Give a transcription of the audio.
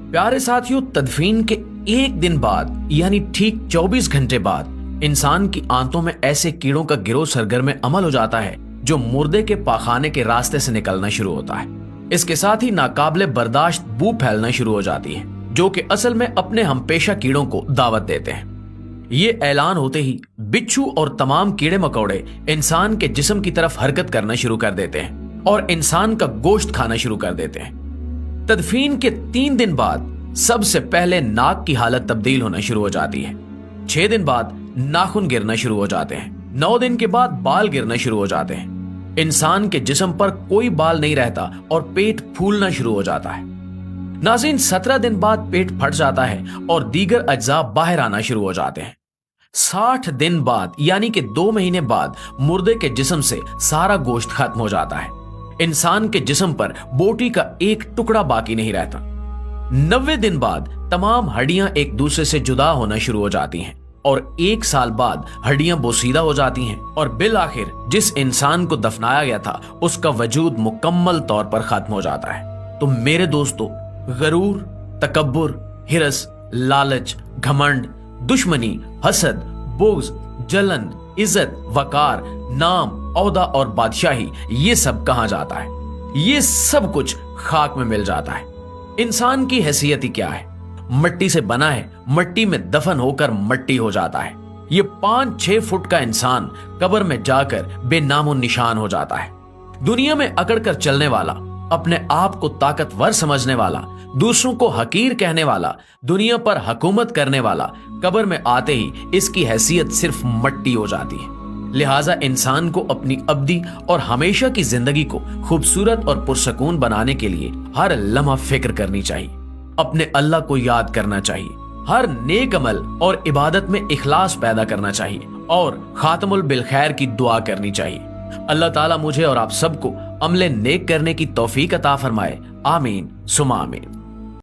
प्यारे साथियों, तदफीन के एक दिन बाद यानी ठीक 24 घंटे बाद इंसान की आंतों में ऐसे कीड़ों का गिरोह सरगर्म अमल हो जाता है जो मुर्दे के पाखाने के रास्ते से निकलना शुरू होता है। इसके साथ ही नाकाबिले बर्दाश्त बू फैलना शुरू हो जाती है, जो कि असल में अपने हमपेशा कीड़ों को दावत देते हैं। ये ऐलान होते ही बिच्छू और तमाम कीड़े मकोड़े इंसान के जिस्म की तरफ हरकत करना शुरू कर देते हैं और इंसान का गोश्त खाना शुरू कर देते हैं। तदफीन के 3 दिन बाद सबसे पहले नाक की हालत तब्दील होना शुरू हो जाती है। 6 दिन बाद नाखून गिरना शुरू हो जाते हैं। 9 दिन के बाद बाल गिरना शुरू हो जाते हैं। इंसान के जिस्म पर कोई बाल नहीं रहता और पेट फूलना शुरू हो जाता है। नाज़रीन, 17 दिन बाद पेट फट जाता है और दीगर अज्जा बाहर आना शुरू हो जाते हैं। 60 दिन बाद यानी कि 2 महीने बाद मुर्दे के जिस्म से सारा गोश्त खत्म हो जाता है। इंसान के जिस्म पर बोटी का एक टुकड़ा बाकी नहीं रहता। 90 दिन बाद तमाम हड्डियां एक दूसरे से जुदा होना शुरू हो जाती हैं और 1 साल बाद हड्डियां बोसीदा हो जाती हैं और बिल आखिर जिस इंसान को दफनाया गया था उसका वजूद मुकम्मल तौर पर खत्म हो जाता है। तो मेरे दोस्तों, गरूर, तकब्बुर, हिरस, लालच, घमंड, दुश्मनी, हसद, बुग़्ज़, जलन, इज्जत, वकार, नाम, औहदा और बादशाही, ये सब कहां जाता है? ये सब कुछ खाक में मिल जाता है। इंसान की हैसियत ही क्या है? मट्टी से बना है, मट्टी में दफन होकर मट्टी हो जाता है। ये 5-6 फुट का इंसान कब्र में जाकर बेनामो निशान हो जाता है। दुनिया में अकड़ कर चलने वाला, अपने आप को ताकतवर समझने वाला, दूसरों को हकीर कहने वाला, दुनिया पर हुकूमत करने वाला, कब्र में आते ही इसकी हैसियत सिर्फ मट्टी हो जाती है। लिहाजा इंसान को अपनी अब्दी और हमेशा की जिंदगी को खूबसूरत और पुरसकून बनाने के लिए हर लम्हा फिक्र करनी चाहिए, अपने अल्लाह को याद करना चाहिए, हर नेक अमल और इबादत में इखलास पैदा करना चाहिए और खातमुल बिल खैर की दुआ करनी चाहिए। अल्लाह ताला मुझे और आप सबको अमले नेक करने की तौफीक अता फरमाए। आमीन सुमा आमीन।